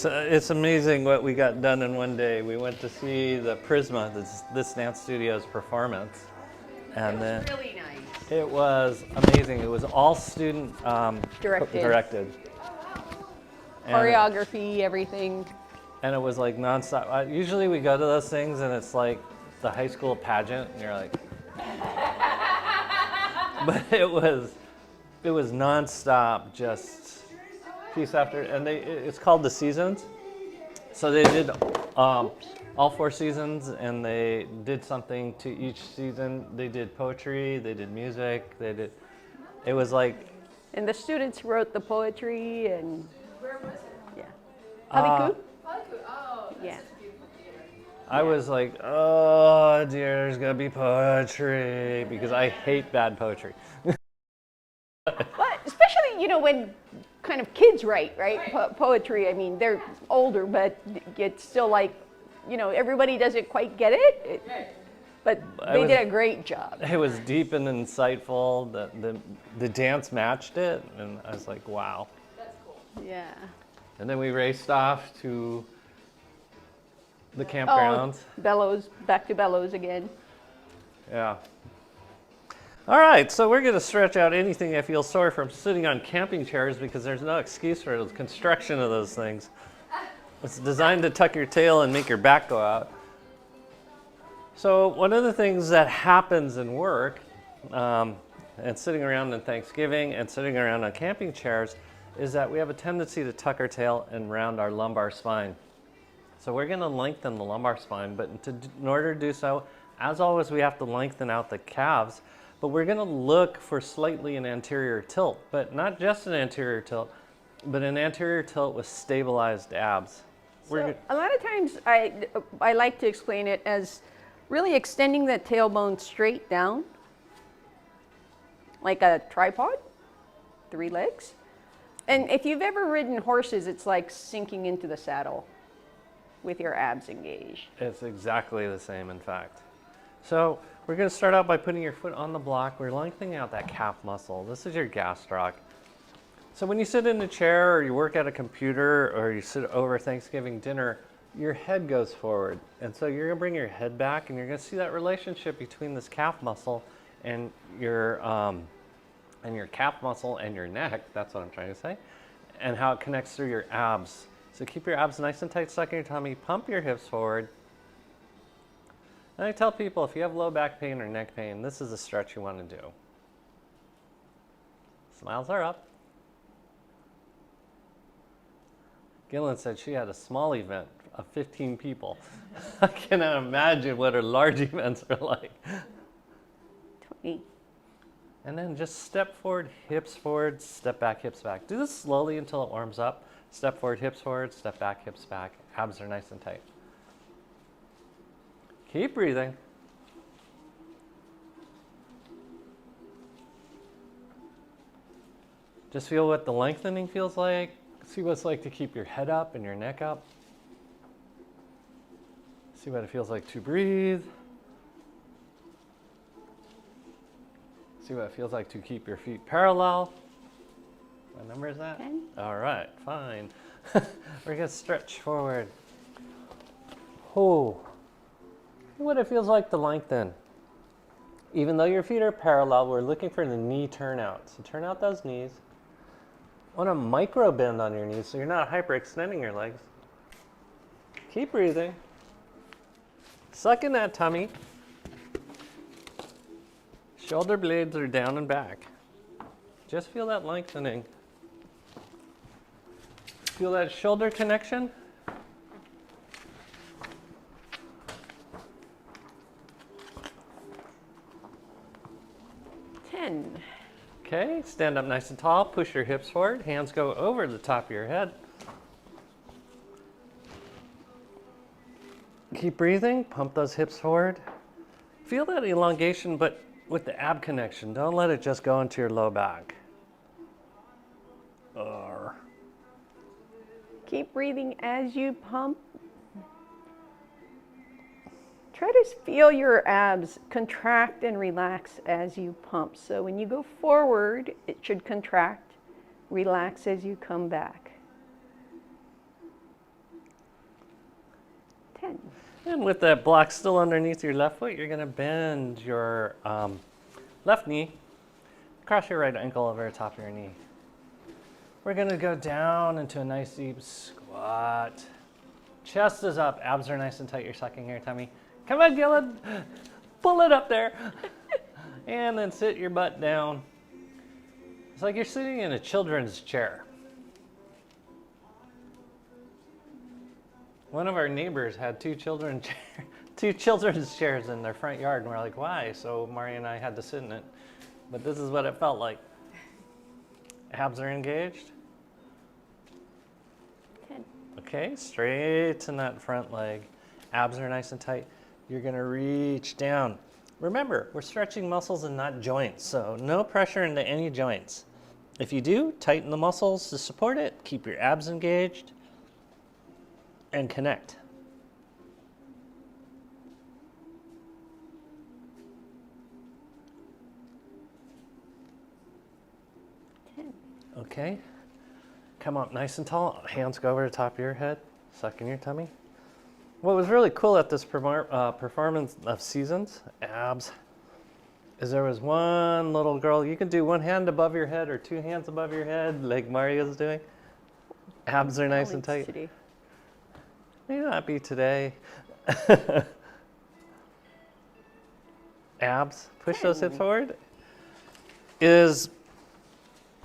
It's amazing what we got done in one day. We went to see the Prisma, this dance studio's performance. And then really nice. it was amazing. It was all student directed. Choreography, everything. And it was like nonstop. Usually we go to those things and it's like the high school pageant and you're like, but it was nonstop, just piece after, and it's called The Seasons. So they did all 4 seasons, and they did something to each season. They did poetry, they did music, it was like. And the students wrote the poetry, and where was it? Yeah. Haliku? Oh, that's such a beautiful theater. I was like, oh dear, there's gonna be poetry, because I hate bad poetry. But especially, when kind of kids write, right? Poetry, I mean, they're older, but it's still like, everybody doesn't quite get it. But they did a great job. It was deep and insightful. The dance matched it, and I was like, wow. That's cool. Yeah. And then we raced off to the campgrounds. Bellows, back to Bellows again. Yeah. All right, so we're going to stretch out anything I feel sore from sitting on camping chairs, because there's no excuse for the construction of those things. It's designed to tuck your tail and make your back go out. So one of the things that happens in work, and sitting around on Thanksgiving and sitting around on camping chairs, is that we have a tendency to tuck our tail and round our lumbar spine. So we're going to lengthen the lumbar spine, but in order to do so, as always, we have to lengthen out the calves. But we're going to look for slightly an anterior tilt, but not just an anterior tilt, but an anterior tilt with stabilized abs. So a lot of times I like to explain it as really extending the tailbone straight down, like a tripod, 3 legs. And if you've ever ridden horses, it's like sinking into the saddle with your abs engaged. It's exactly the same, in fact. So we're going to start out by putting your foot on the block. We're lengthening out that calf muscle. This is your gastroc. So when you sit in a chair, or you work at a computer, or you sit over Thanksgiving dinner, your head goes forward. And so you're going to bring your head back, and you're going to see that relationship between this calf muscle and your calf muscle and your neck. That's what I'm trying to say. And how it connects through your abs. So keep your abs nice and tight, stuck in your tummy. Pump your hips forward. And I tell people, if you have low back pain or neck pain, this is a stretch you want to do. Smiles are up. Gillian said she had a small event of 15 people. I cannot imagine what her large events are like. 20. And then just step forward, step back, hips back. Do this slowly until it warms up. Step forward, step back, hips back. Abs are nice and tight. Keep breathing. Just feel what the lengthening feels like. See what it's like to keep your head up and your neck up. See what it feels like to breathe. See what it feels like to keep your feet parallel. What number is that? 10. All right, fine. We're going to stretch forward. Oh. See what it feels like to lengthen. Even though your feet are parallel, we're looking for the knee turnout. So turn out those knees. Want to micro bend on your knees so you're not hyperextending your legs. Keep breathing. Suck in that tummy. Shoulder blades are down and back. Just feel that lengthening. Feel that shoulder connection. Okay, stand up nice and tall, push your hips forward, hands go over the top of your head. Keep breathing, pump those hips forward. Feel that elongation, but with the ab connection. Don't let it just go into your low back. Keep breathing as you pump. Try to feel your abs contract and relax as you pump. So when you go forward, it should contract, relax as you come back. And with that block still underneath your left foot, you're going to bend your left knee, cross your right ankle over the top of your knee. We're going to go down into a nice deep squat. Chest is up, abs are nice and tight. You're sucking your tummy. Come on, Gillen. Pull it up there. And then sit your butt down. It's like you're sitting in a children's chair. One of our neighbors had two children's chairs in their front yard, and we're like, why? So Mari and I had to sit in it. But this is what it felt like. Abs are engaged. 10. Okay, straighten that front leg. Abs are nice and tight. You're gonna reach down. Remember, we're stretching muscles and not joints, so no pressure into any joints. If you do, tighten the muscles to support it, keep your abs engaged, and connect. Okay, come up nice and tall. Hands go over the top of your head, suck in your tummy. What was really cool at this performance of Seasons, abs, is there was one little girl. You can do one hand above your head or two hands above your head like Mario's doing. Abs are nice and tight. Today. May not be today. Abs, push those hips forward. Is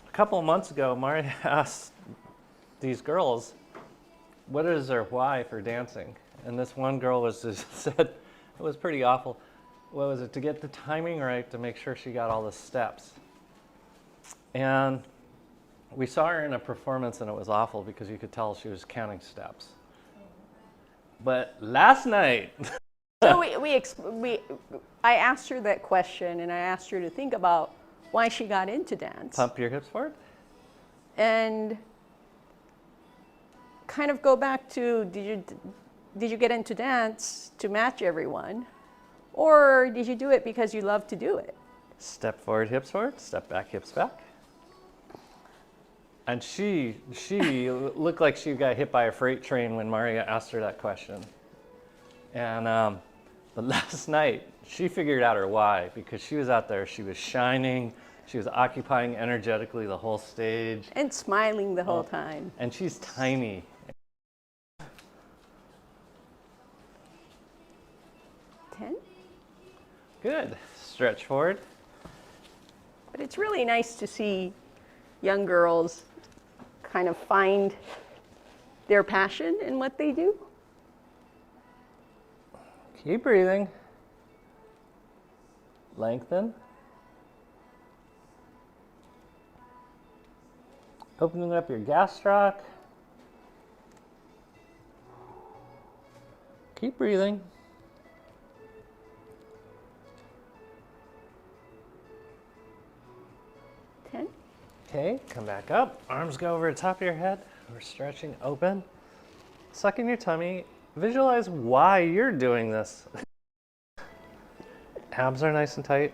a couple of months ago, Mari asked these girls, what is their why for dancing? And this one girl was just said, it was pretty awful. What was it? To get the timing right, to make sure she got all the steps. And we saw her in a performance and it was awful because you could tell she was counting steps. But last night. So I asked her that question, and I asked her to think about why she got into dance. Pump your hips forward. And kind of go back to, did you get into dance to match everyone? Or did you do it because you love to do it? Step forward, hips forward. Step back, hips back. And she looked like she got hit by a freight train when Maria asked her that question. And but last night, she figured out her why, because she was out there, she was shining, she was occupying energetically the whole stage. And smiling the whole time. And she's tiny. Good. Stretch forward. But it's really nice to see young girls kind of find their passion in what they do. Keep breathing. Lengthen. Opening up your gastroc. Keep breathing. Okay, come back up. Arms go over the top of your head. We're stretching open. Suck in your tummy. Visualize why you're doing this. Abs are nice and tight.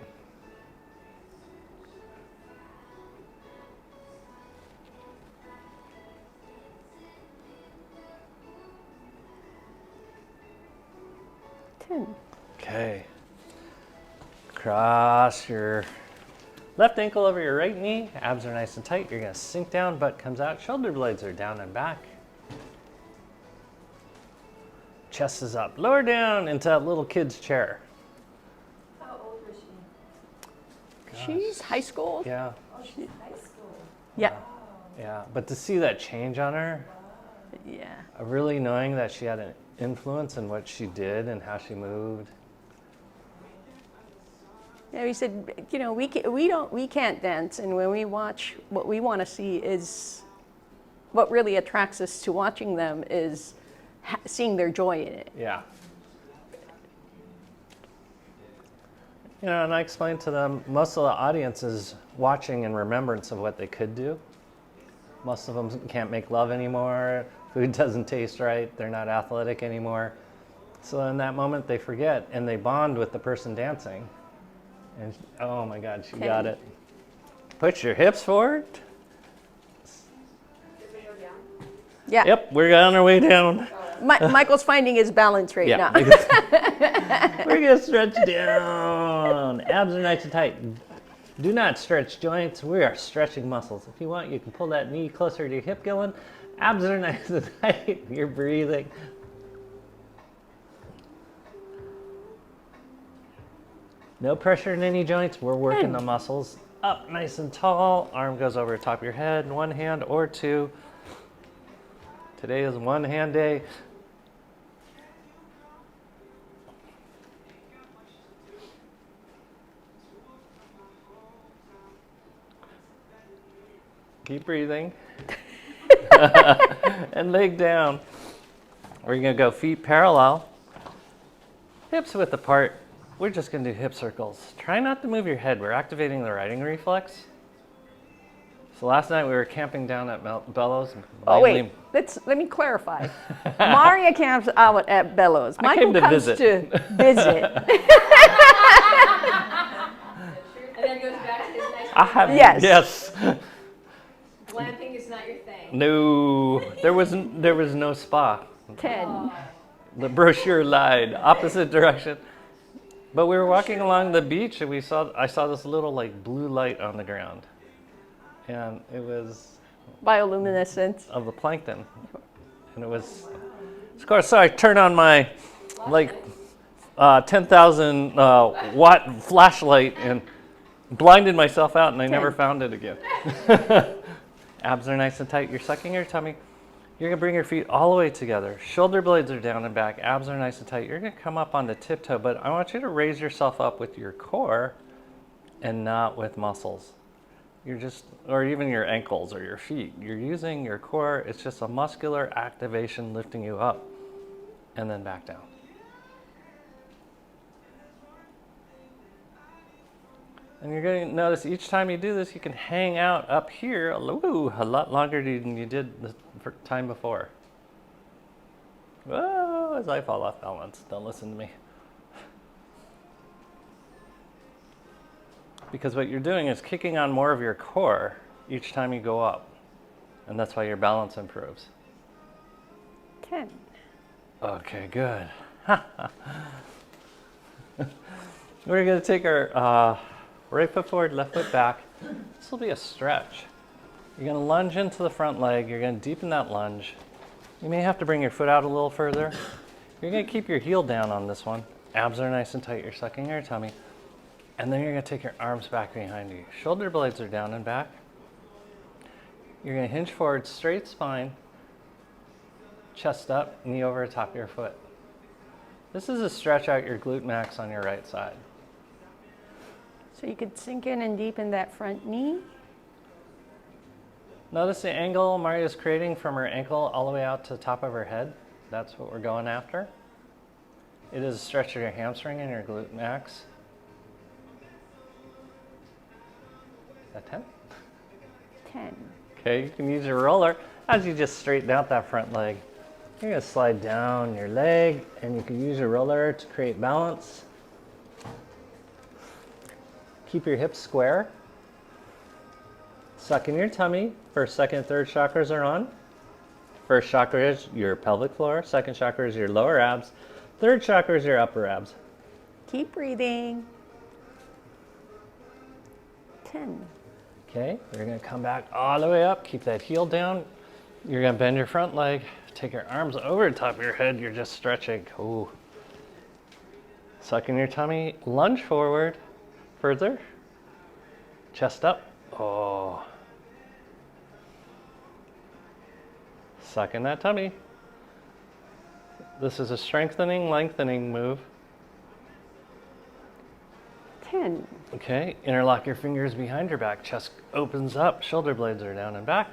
Okay. Cross your left ankle over your right knee. Abs are nice and tight. You're going to sink down, butt comes out. Shoulder blades are down and back. Chest is up. Lower down into that little kid's chair. How old was she? She's high school. Yeah. Oh, she's high school. Yeah. Yeah. But to see that change on her, Yeah. really knowing that she had an influence in what she did and how she moved. Yeah, we said, you know, we can't dance, and when we watch, what we want to see is, what really attracts us to watching them is seeing their joy in it. Yeah. You know, and I explained to them, most of the audience is watching in remembrance of what they could do. Most of them can't make love anymore. Food doesn't taste right. They're not athletic anymore. So in that moment, they forget and they bond with the person dancing. And oh my God, she got it. Put your hips forward. Yeah. Yep, we're on our way down. Michael's finding his balance right now. We're gonna stretch down. Abs are nice and tight. Do not stretch joints. We are stretching muscles. If you want, you can pull that knee closer to your hip going. Abs are nice and tight. You're breathing. No pressure in any joints. We're working the muscles up nice and tall. Arm goes over the top of your head, one hand or two. Today is one hand day. Keep breathing. And leg down. We're gonna go feet parallel, hips width apart. We're just gonna do hip circles. Try not to move your head. We're activating the riding reflex. So last night we were camping down at Bellows. Oh wait, let me clarify. Maria camps out at Bellows. Michael came to comes visit. to visit. And then goes back to his nice. I have, Yes. yes. Glamping is not your thing. No, there was no spa. 10. The brochure lied. Opposite direction. But we were walking along the beach and I saw this little like blue light on the ground. And it was Bioluminescence. of the plankton. And it was, of course, so I turned on my like 10,000 watt flashlight and blinded myself out, and I never found it again. Abs are nice and tight. You're sucking your tummy. You're gonna bring your feet all the way together. Shoulder blades are down and back. Abs are nice and tight. You're gonna come up on the tiptoe, but I want you to raise yourself up with your core and not with muscles. You're just, or even your ankles or your feet. You're using your core. It's just a muscular activation lifting you up and then back down. And you're going to notice each time you do this, you can hang out up here a lot longer than you did the time before. Whoa, as I fall off balance. Don't listen to me. Because what you're doing is kicking on more of your core each time you go up. And that's why your balance improves. 10. Okay, good. We're going to take our right foot forward, left foot back. This will be a stretch. You're going to lunge into the front leg. You're going to deepen that lunge. You may have to bring your foot out a little further. You're going to keep your heel down on this one. Abs are nice and tight. You're sucking your tummy. And then you're going to take your arms back behind you. Shoulder blades are down and back. You're going to hinge forward, straight spine, chest up, knee over the top of your foot. This is to stretch out your glute max on your right side. So you could sink in and deepen that front knee. Notice the angle Maria's creating from her ankle all the way out to the top of her head. That's what we're going after. It is a stretch of your hamstring and your glute max. Is that 10? 10. Okay, you can use your roller as you just straighten out that front leg. You're going to slide down your leg, and you can use your roller to create balance. Keep your hips square. Suck in your tummy. First, second, third chakras are on. First chakra is your pelvic floor. Second chakra is your lower abs. Third chakra is your upper abs. Keep breathing. 10. Okay, you're going to come back all the way up. Keep that heel down. You're going to bend your front leg. Take your arms over the top of your head. You're just stretching. Ooh. Suck in your tummy. Lunge forward. Further. Chest up. Oh. Suck in that tummy. This is a strengthening, lengthening move. 10. Okay, interlock your fingers behind your back. Chest opens up. Shoulder blades are down and back.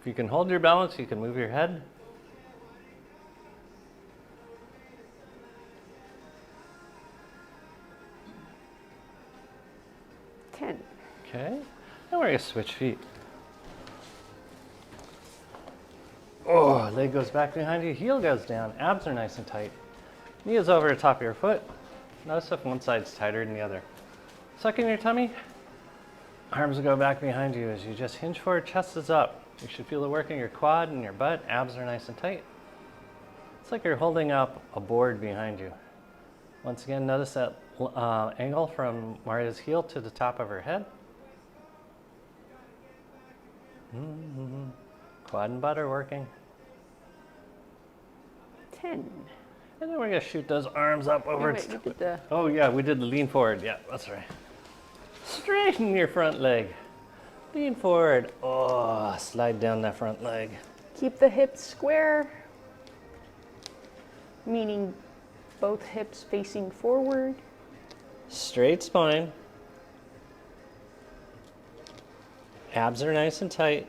If you can hold your balance, you can move your head. Okay. Okay, now we're going to switch feet. Oh, leg goes back behind you, heel goes down, abs are nice and tight. Knee is over the top of your foot. Notice if one side's tighter than the other. Suck in your tummy. Arms will go back behind you as you just hinge forward, chest is up. You should feel the work in your quad and your butt. Abs are nice and tight. It's like you're holding up a board behind you. Once again, notice that angle from Maria's heel to the top of her head. Quad and butt are working. 10. And then we're going to shoot those arms up over. Wait, we did the- Oh yeah, we did the lean forward. Yeah, that's right. Straighten your front leg. Lean forward. Oh, slide down that front leg. Keep the hips square, meaning both hips facing forward. Straight spine. Abs are nice and tight.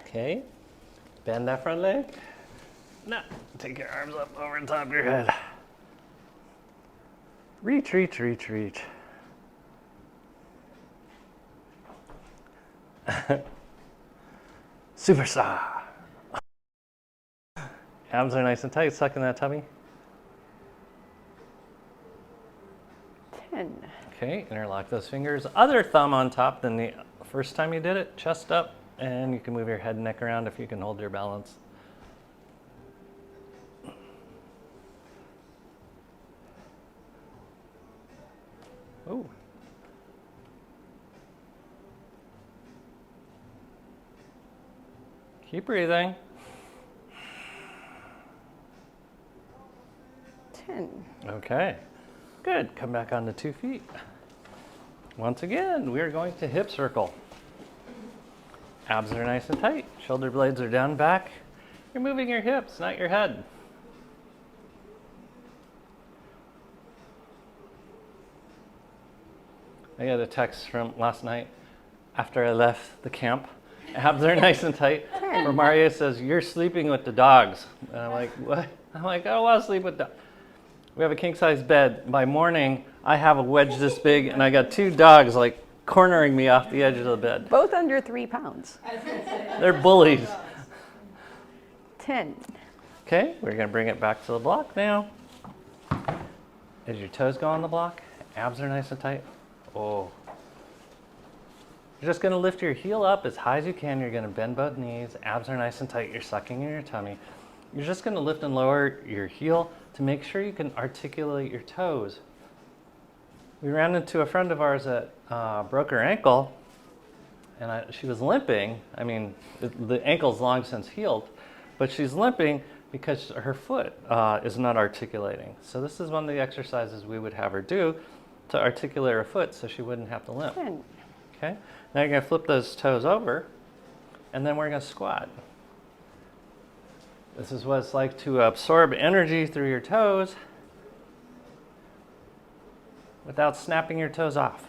Okay. Bend that front leg. Now, take your arms up over the top of your head. Reach, reach, reach, reach. Superstar. Abs are nice and tight. Suck in that tummy. 10. Okay, interlock those fingers. Other thumb on top than the first time you did it. Chest up, and you can move your head and neck around if you can hold your balance. Ooh. Keep breathing. 10. Okay, good. Come back onto 2 feet. Once again, we are going to hip circle. Abs are nice and tight. Shoulder blades are down back. You're moving your hips, not your head. I got a text from last night after I left the camp. Abs are nice and tight. Where Mario says, "You're sleeping with the dogs." And I'm like, "What?" I'm like, "I don't want to sleep with dogs." We have a king-size bed. By morning, I have a wedge this big, and I got 2 dogs like cornering me off the edge of the bed. Both under 3 pounds. They're bullies. 10. Okay, we're gonna bring it back to the block now. As your toes go on the block, abs are nice and tight. Oh. You're just gonna lift your heel up as high as you can. You're gonna bend both knees. Abs are nice and tight. You're sucking in your tummy. You're just gonna lift and lower your heel to make sure you can articulate your toes. We ran into a friend of ours that broke her ankle, and she was limping. I mean, the ankle's long since healed, but she's limping because her foot is not articulating. So this is one of the exercises we would have her do to articulate her foot so she wouldn't have to limp. 10. Okay, now you're gonna flip those toes over, and then we're gonna squat. This is what it's like to absorb energy through your toes without snapping your toes off.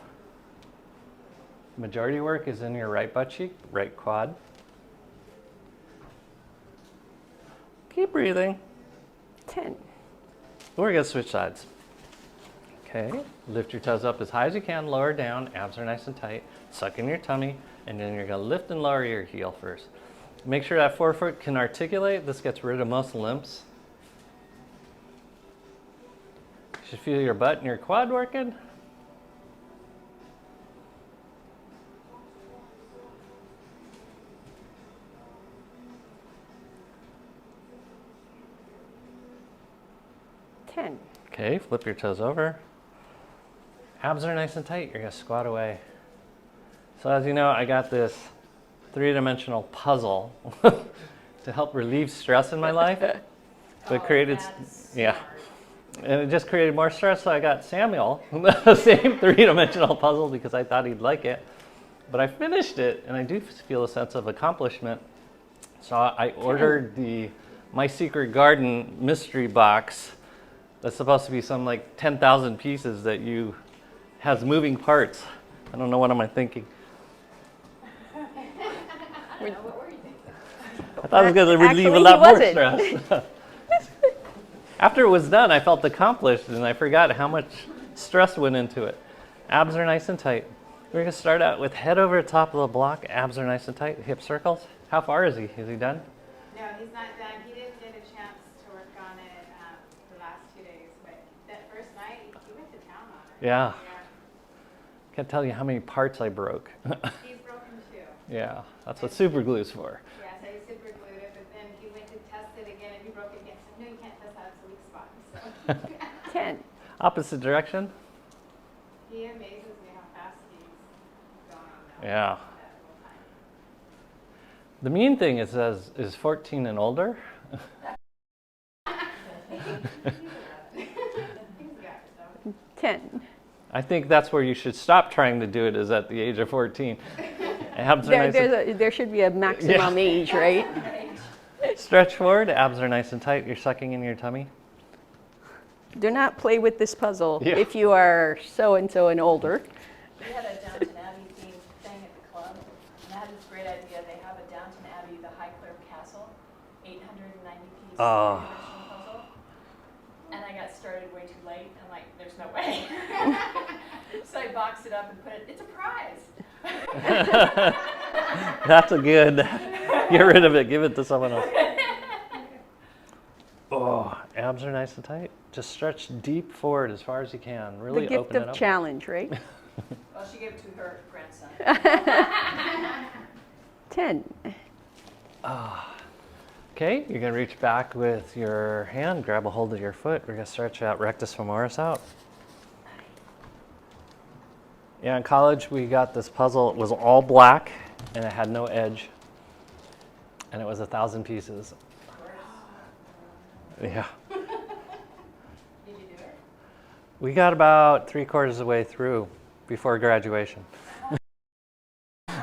Majority work is in your right butt cheek, right quad. Keep breathing. 10. We're gonna switch sides. Okay, lift your toes up as high as you can, lower down, abs are nice and tight, suck in your tummy, and then you're gonna lift and lower your heel first. Make sure that forefoot can articulate. This gets rid of most limps. You should feel your butt and your quad working. Okay, flip your toes over. Abs are nice and tight. You're gonna squat away. So as you know, I got this 3-dimensional puzzle to help relieve stress in my life. So it created, yeah. And it just created more stress, so I got Samuel the same 3-dimensional puzzle because I thought he'd like it. But I finished it, and I do feel a sense of accomplishment. So I ordered the My Secret Garden mystery box. That's supposed to be some like 10,000 pieces that has moving parts. I don't know, what am I thinking? What were you thinking? I thought it was going to relieve a lot more stress. After it was done, I felt accomplished, and I forgot how much stress went into it. Abs are nice and tight. We're going to start out with head over the top of the block. Abs are nice and tight. Hip circles. How far is he? Is he done? No, he's not done. He didn't get a chance to work on it the last 2 days, but that first night, he went to town on it. Yeah. Can't tell you how many parts I broke. He's broken too. Yeah, that's what super glue's for. Yeah, so he super glued it, but then he went to test it again and he broke it again. So no, you can't test that, it's a weak spot. So 10. Opposite direction? he amazes me how fast he's gone on that. Yeah. That whole time. The mean thing is, says is 14 and older. He's 11. He's got it though. 10. I think that's where you should stop trying to do it, is at the age of 14. Abs are nice There should be a maximum age, right? Stretch forward, abs are nice and tight. You're sucking in your tummy. Do not play with this puzzle Yeah. if you are so-and-so and older. We had a Downton Abbey themed thing at the club, and I had this great idea. They have a Downton Abbey, the Highclere Castle, 890-piece Oh. original puzzle. And I got started way too late. I'm like, there's no way. So I boxed it up and put it, it's a prize. That's a good. Get rid of it. Give it to someone else. Oh, abs are nice and tight. Just stretch deep forward as far as you can. Really The gift open it of up. challenge, right? Well, she gave it to her grandson. 10. Okay, you're gonna reach back with your hand, grab a hold of your foot. We're gonna stretch out rectus femoris out. Yeah, in college we got this puzzle. It was all black and it had no edge, and it was 1,000 pieces. Yeah. Did you do it? We got about 3/4 of the way through before graduation. Get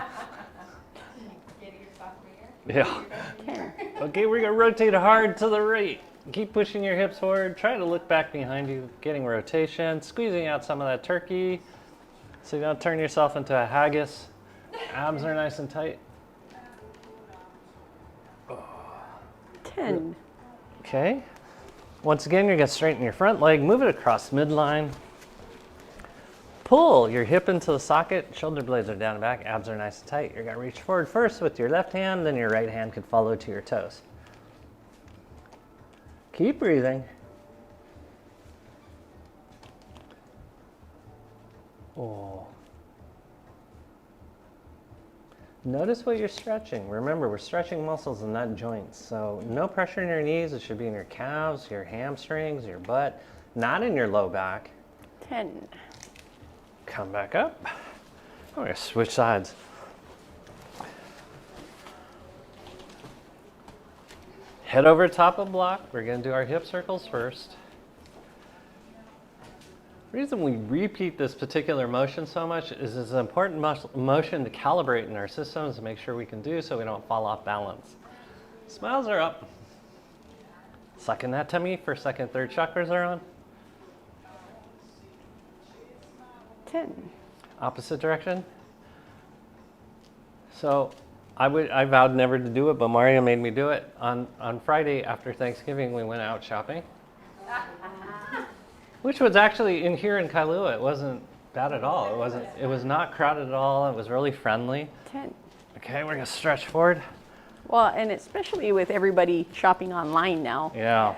your sophomore year? Yeah. 10. Okay, we're gonna rotate hard to the right. Keep pushing your hips forward. Try to look back behind you, getting rotation, squeezing out some of that turkey so you don't turn yourself into a haggis. Abs are nice and tight. 10. Okay. Once again, you're gonna straighten your front leg, move it across midline. Pull your hip into the socket, shoulder blades are down and back, abs are nice and tight. You're gonna reach forward first with your left hand, then your right hand can follow to your toes. Keep breathing. Oh. Notice what you're stretching. Remember, we're stretching muscles and not joints. So no pressure in your knees. It should be in your calves, your hamstrings, your butt, not in your low back. 10. Come back up. We're gonna switch sides. Head over top of block. We're gonna do our hip circles first. The reason we repeat this particular motion so much is it's an important motion to calibrate in our systems to make sure we can do so we don't fall off balance. Smiles are up. Sucking that tummy for second, third chakras are on. 10. Opposite direction. So I vowed never to do it, but Mario made me do it. On Friday after Thanksgiving, we went out shopping. Which was actually in here in Kailua. It wasn't bad at all. It was not crowded at all. It was really friendly. 10. Okay, we're gonna stretch forward. Well, and especially with everybody shopping online now. Yeah.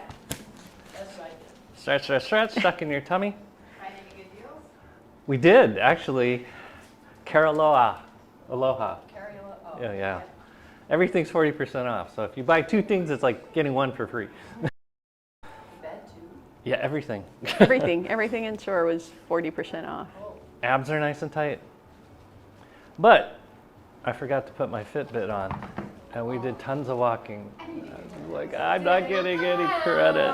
That's what I did. Stretch, stretch, stretch, stuck in your tummy. Find any good deals? We did, actually. Aloha. Cariola. Oh, Yeah. Everything's 40% off. So if you buy 2 things, it's like getting 1 for free. Bed too. Yeah, everything. Everything in store was 40% off. Abs are nice and tight. But I forgot to put my Fitbit on. And we did tons of walking. I was like, I'm not getting any credit.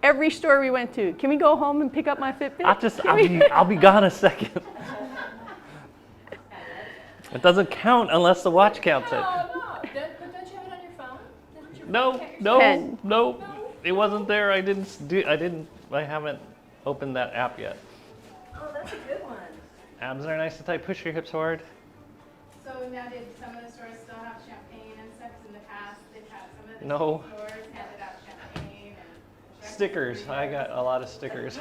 Every store we went to, can we go home and pick up my Fitbit? I'll be gone a second. It doesn't count unless the watch counts it. No. But don't you have it on your phone? Didn't you No, check- no, it wasn't there. I haven't opened that app yet. Oh, that's a good one. Abs are nice and tight. Push your hips forward. So now did some of the stores still have champagne and stuff? 'Cause in the past, they've had some of the No. stores handed out champagne and Stickers. I got a lot of stickers.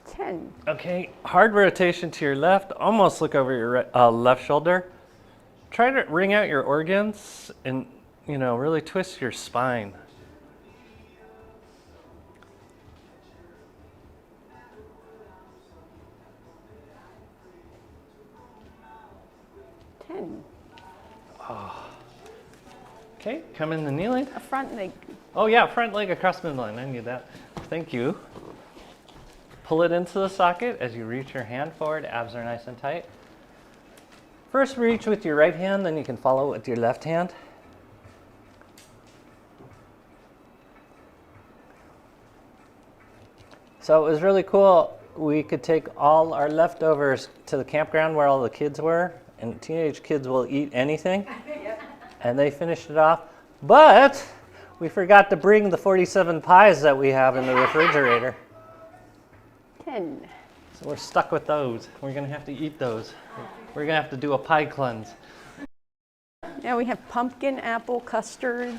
10. Okay, hard rotation to your left. Almost look over your left shoulder. Try to wring out your organs and, really twist your spine. Okay, come in the kneeling. A front leg. Oh yeah, front leg across midline. I need that. Thank you. Pull it into the socket as you reach your hand forward. Abs are nice and tight. First reach with your right hand, then you can follow with your left hand. So it was really cool. We could take all our leftovers to the campground where all the kids were, and teenage kids will eat anything. And they finished it off. But we forgot to bring the 47 pies that we have in the refrigerator. 10. So we're stuck with those. We're going to have to eat those. We're going to have to do a pie cleanse. Yeah, we have pumpkin, apple, custard.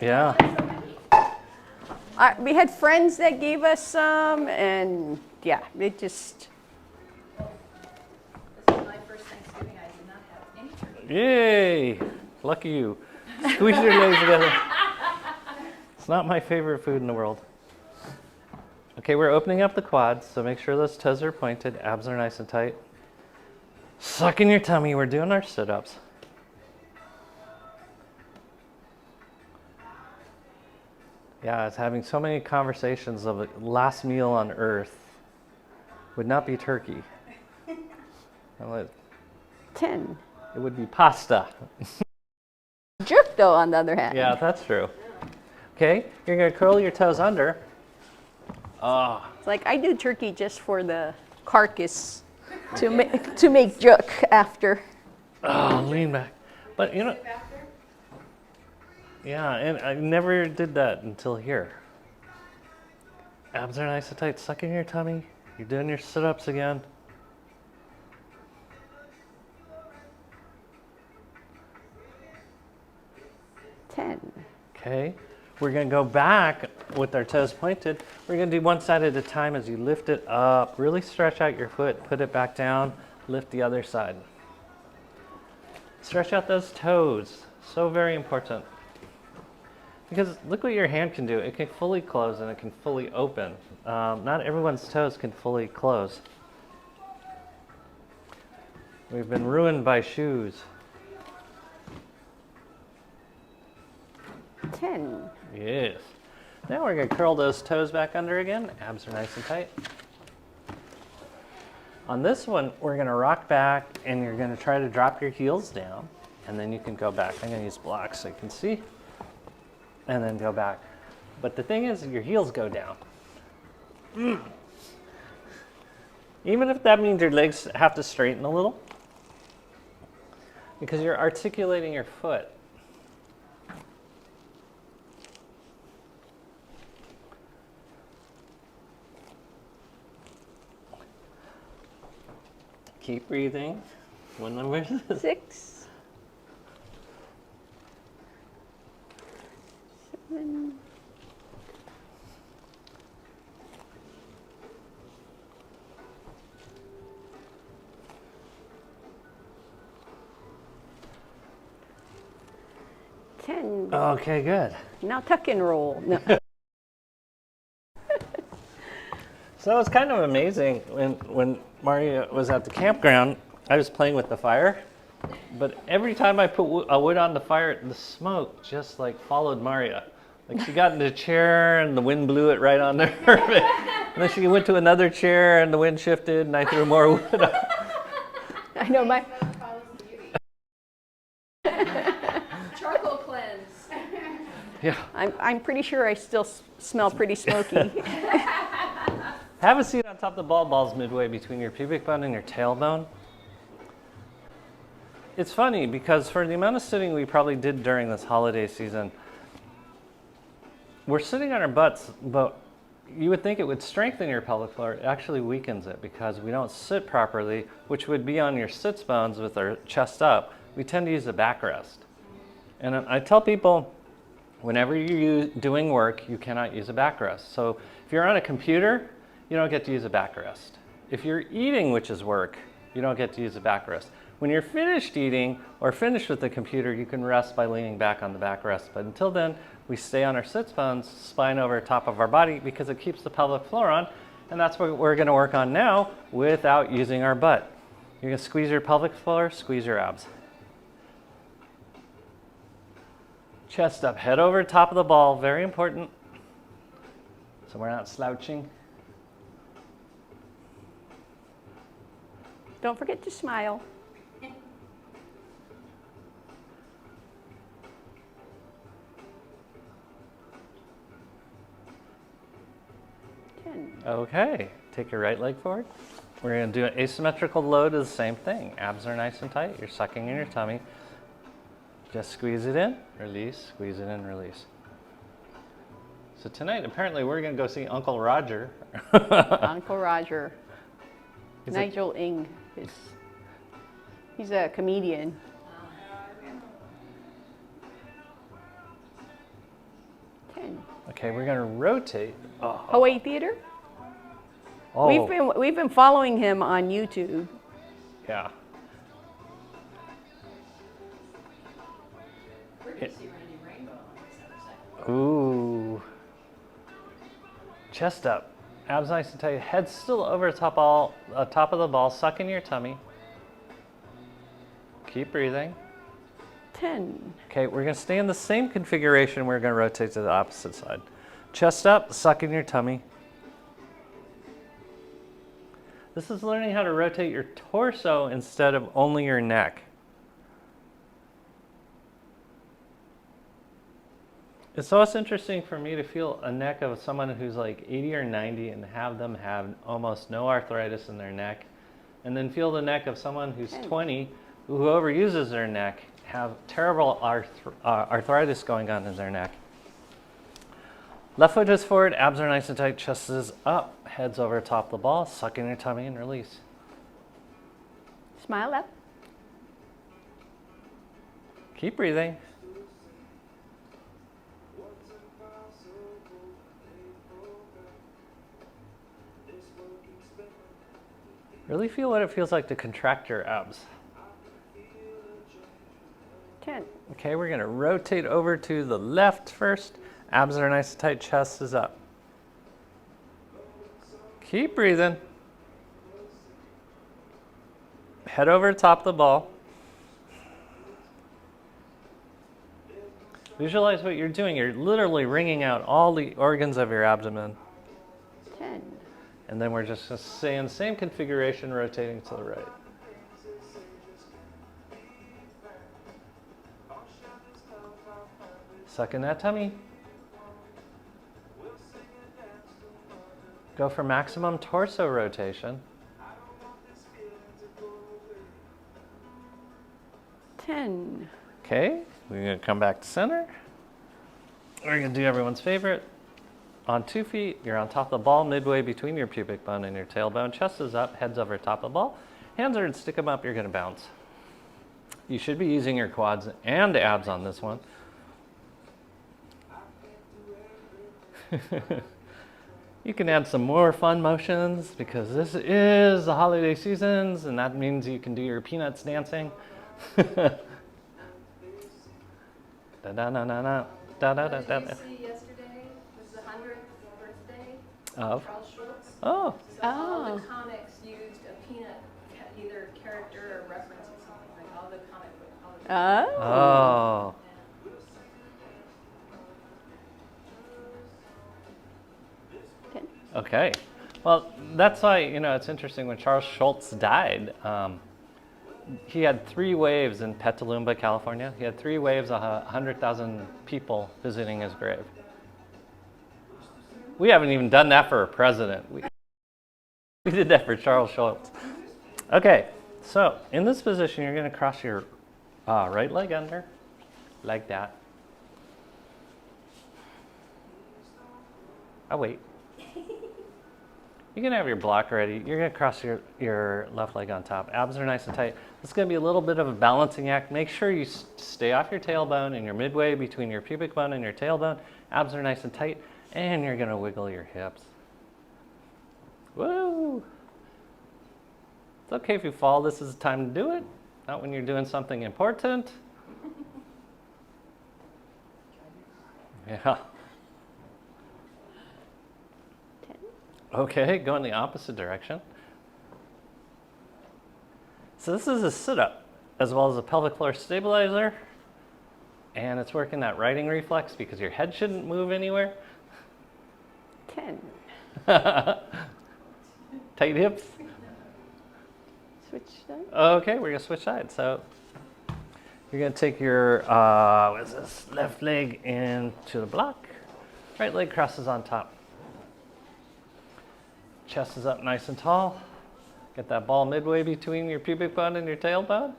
Yeah. We had friends that gave us some, and yeah, it just. This is my first Thanksgiving. I did not have any turkey. Yay! Lucky you. Squeeze your legs together. It's not my favorite food in the world. Okay, we're opening up the quads, so make sure those toes are pointed, abs are nice and tight. Suck in your tummy, we're doing our sit-ups. Yeah, I was having so many conversations of the last meal on earth would not be turkey. It 10. would be pasta. Jerk, though, on the other hand. Yeah, that's true. Okay, you're gonna curl your toes under. Oh, It's like I do turkey just for the carcass to make jerk after. oh, lean back. But you know, yeah, and I never did that until here. Abs are nice and tight. Suck in your tummy. You're doing your sit-ups again. Okay, we're gonna go back with our toes pointed. We're gonna do one side at a time as you lift it up. Really stretch out your foot, put it back down, lift the other side. Stretch out those toes, so very important. Because look what your hand can do. It can fully close and it can fully open. Not everyone's toes can fully close. We've been ruined by shoes. 10. Yes. Now we're going to curl those toes back under again. Abs are nice and tight. On this one, we're going to rock back and you're going to try to drop your heels down. And then you can go back. I'm going to use blocks so you can see. And then go back. But the thing is, your heels go down. Even if that means your legs have to straighten a little. Because you're articulating your foot. Keep breathing. What number is this? 6. 7. 10. Okay, good. Now tuck and roll. No. So it's kind of amazing when Maria was at the campground, I was playing with the fire, but every time I put a wood on the fire, the smoke just like followed Maria. Like she got in the chair and the wind blew it right on her. And then she went to another chair and the wind shifted and I threw more wood on. I know my. Follows the beauty. Charcoal cleanse. Yeah. I'm pretty sure I still smell pretty smoky. Have a seat on top of the balls midway between your pubic bone and your tailbone. It's funny because for the amount of sitting we probably did during this holiday season, we're sitting on our butts, but you would think it would strengthen your pelvic floor. It actually weakens it because we don't sit properly, which would be on your sits bones with our chest up. We tend to use a backrest. And I tell people, whenever you're doing work, you cannot use a backrest. So if you're on a computer, you don't get to use a backrest. If you're eating, which is work, you don't get to use a backrest. When you're finished eating or finished with the computer, you can rest by leaning back on the backrest. But until then, we stay on our sits bones, spine over top of our body, because it keeps the pelvic floor on. And that's what we're going to work on now without using our butt. You're going to squeeze your pelvic floor, squeeze your abs. Chest up, head over top of the ball, very important. So we're not slouching. Don't forget to smile. 10. Okay, take your right leg forward. We're going to do an asymmetrical load of the same thing. Abs are nice and tight. You're sucking in your tummy. Just squeeze it in, release, squeeze it in, release. So tonight, apparently, we're going to go see Uncle Roger. Uncle Roger. He's Nigel Ng. He's a comedian. Okay, we're going to rotate. Hawaii Theater. Oh, We've been following him on YouTube. yeah. We're going to see Randy Rainbow on December 2nd. Ooh. Chest up. Abs nice and tight. Head still over top of the ball. Suck in your tummy. Keep breathing. 10. Okay, we're going to stay in the same configuration. We're going to rotate to the opposite side. Chest up, suck in your tummy. This is learning how to rotate your torso instead of only your neck. It's always interesting for me to feel a neck of someone who's like 80 or 90 and have them have almost no arthritis in their neck, and then feel the neck of someone who's 20 who overuses their neck, have terrible arthritis going on in their neck. Left foot is forward, abs are nice and tight, chest is up, head's over top of the ball, suck in your tummy and release. Smile up. Keep breathing. Really feel what it feels like to contract your abs. 10. Okay, we're going to rotate over to the left first. Abs are nice and tight, chest is up. Keep breathing. Head over top of the ball. Visualize what you're doing. You're literally wringing out all the organs of your abdomen. 10. And then we're just going to stay in the same configuration, rotating to the right. Suck in that tummy. Go for maximum torso rotation. 10. Okay, we're going to come back to center. We're going to do everyone's favorite. On 2 feet, you're on top of the ball, midway between your pubic bone and your tailbone. Chest is up, head's over top of the ball. Hands are, stick them up, you're going to bounce. You should be using your quads and abs on this one. You can add some more fun motions because this is the holiday seasons, and that means you can do your peanuts dancing. Da-da-na-na-na. Da-da-da-da. What did you see yesterday was the 100th birthday Of? Charles Schultz. Oh, So all the comics used a peanut, either character or reference or something, like all the comic book. All the oh. yeah. 10. Okay. Well, that's why, it's interesting when Charles Schultz died. He had 3 waves in Petaluma, California. He had 3 waves of 100,000 people visiting his grave. We haven't even done that for a president. We did that for Charles Schultz. Okay, so in this position, you're going to cross your right leg under, like that. Oh, wait. You can have your block ready. You're going to cross your left leg on top. Abs are nice and tight. It's going to be a little bit of a balancing act. Make sure you stay off your tailbone and you're midway between your pubic bone and your tailbone. Abs are nice and tight, and you're going to wiggle your hips. Woo! It's okay if you fall. This is the time to do it. Not when you're doing something important. Yeah. 10. Okay, go in the opposite direction. So this is a sit-up, as well as a pelvic floor stabilizer. And it's working that righting reflex because your head shouldn't move anywhere. 10. Tight hips. Switch side. Okay, we're gonna switch sides. So you're gonna take your what is this? Left leg into the block. Right leg crosses on top. Chest is up nice and tall. Get that ball midway between your pubic bone and your tailbone.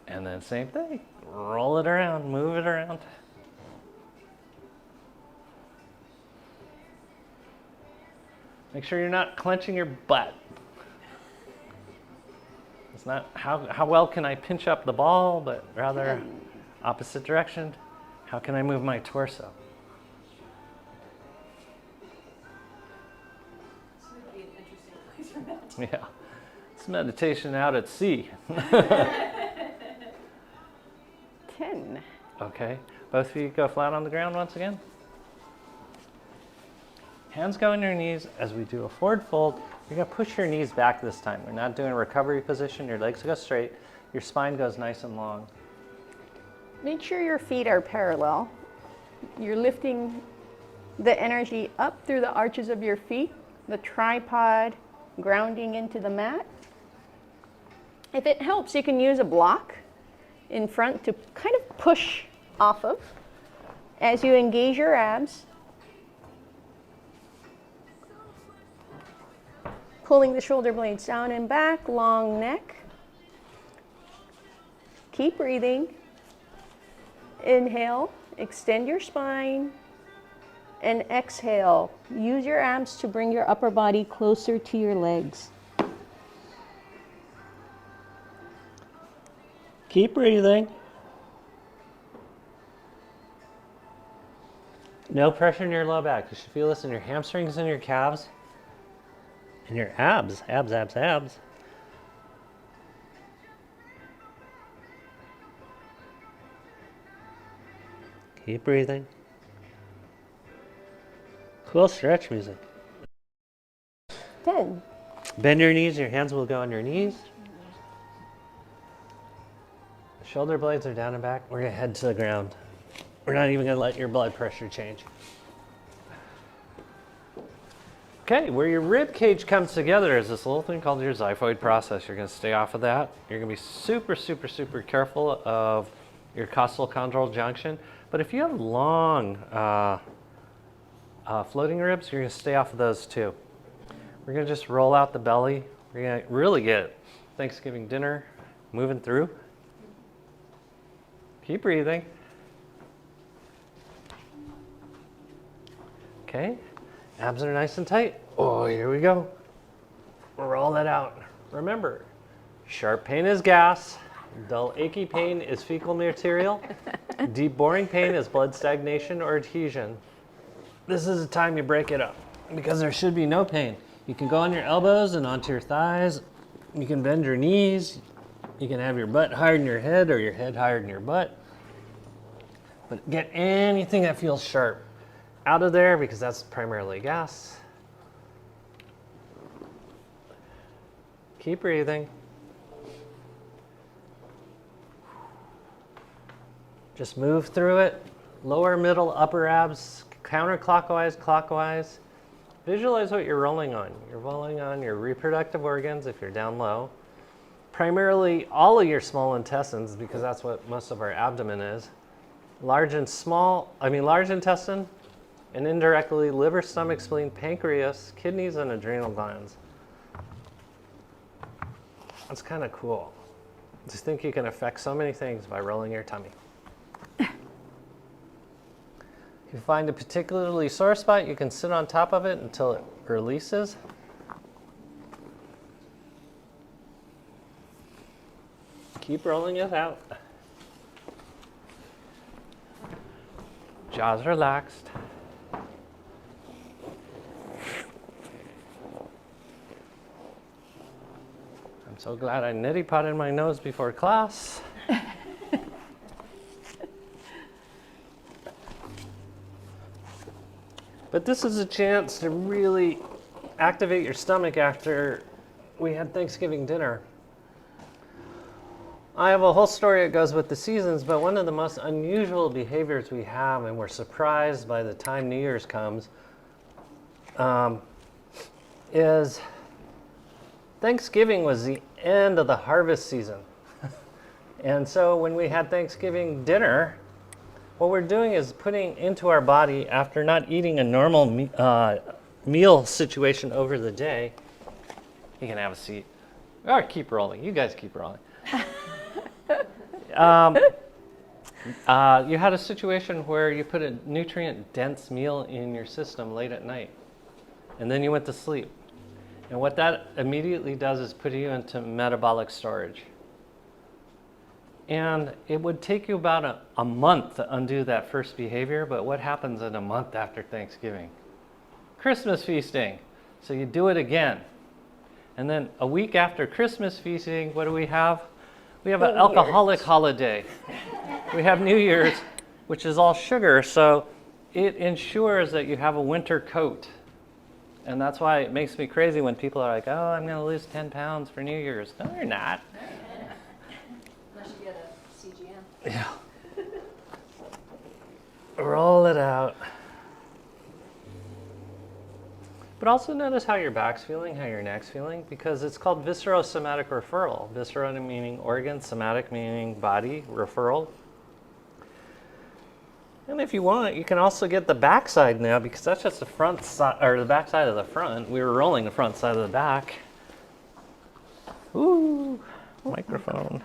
And then same thing. Roll it around, move it around. Make sure you're not clenching your butt. It's not how well can I pinch up the ball, but rather opposite direction. How can I move my torso? This would be an interesting place for meditation. Yeah, it's meditation out at sea. 10. Okay, both feet go flat on the ground once again. Hands go on your knees as we do a forward fold. You're gonna push your knees back this time. We're not doing a recovery position. Your legs go straight. Your spine goes nice and long. Make sure your feet are parallel. You're lifting the energy up through the arches of your feet, the tripod grounding into the mat. If it helps, you can use a block in front to kind of push off of as you engage your abs. Pulling the shoulder blades down and back, long neck. Keep breathing. Inhale, extend your spine. And exhale, use your abs to bring your upper body closer to your legs. Keep breathing. No pressure in your low back. You should feel this in your hamstrings and your calves. And your abs, abs, abs, abs. Keep breathing. Cool stretch music. 10. Bend your knees, your hands will go on your knees. Shoulder blades are down and back. We're gonna head to the ground. We're not even gonna let your blood pressure change. Okay, where your rib cage comes together is this little thing called your xiphoid process. You're gonna stay off of that. You're gonna be super, super, super careful of your costal-chondral junction. But if you have long floating ribs, you're gonna stay off of those too. We're gonna just roll out the belly. We're gonna really get Thanksgiving dinner moving through. Keep breathing. Okay. Abs are nice and tight. Oh, here we go. Roll that out. Remember, sharp pain is gas. Dull, achy pain is fecal material. Deep, boring pain is blood stagnation or adhesion. This is the time you break it up because there should be no pain. You can go on your elbows and onto your thighs. You can bend your knees. You can have your butt higher than your head or your head higher than your butt. But get anything that feels sharp out of there because that's primarily gas. Keep breathing. Just move through it. Lower, middle, upper abs, counterclockwise, clockwise. Visualize what you're rolling on. You're rolling on your reproductive organs if you're down low. Primarily all of your small intestines because that's what most of our abdomen is. Large intestine, and indirectly liver, stomach, spleen, pancreas, kidneys, and adrenal glands. That's kind of cool. Just think you can affect so many things by rolling your tummy. If you find a particularly sore spot, you can sit on top of it until it releases. Keep rolling it out. Jaws relaxed. I'm so glad I neti potted my nose before class. But this is a chance to really activate your stomach after we had Thanksgiving dinner. I have a whole story that goes with the seasons, but one of the most unusual behaviors we have, and we're surprised by the time New Year's comes, is Thanksgiving was the end of the harvest season. And so when we had Thanksgiving dinner, what we're doing is putting into our body, after not eating a normal meal situation over the day, you can have a seat. Or keep rolling. You guys keep rolling. You had a situation where you put a nutrient-dense meal in your system late at night, and then you went to sleep. And what that immediately does is put you into metabolic storage. And it would take you about a month to undo that first behavior, but what happens in a month after Thanksgiving? Christmas feasting. So you do it again. And then a week after Christmas feasting, what do we have? We have an alcoholic holiday. We have New Year's, which is all sugar, so it ensures that you have a winter coat. And that's why it makes me crazy when people are like, oh, I'm going to lose 10 pounds for New Year's. No, you're not. Unless you get a CGM. Yeah. Roll it out. But also notice how your back's feeling, how your neck's feeling, because it's called viscerosomatic referral. Viscera meaning organ, somatic meaning body, referral. And if you want, you can also get the back side now, because that's just the front side, or the back side of the front. We were rolling the front side of the back. Ooh, microphone.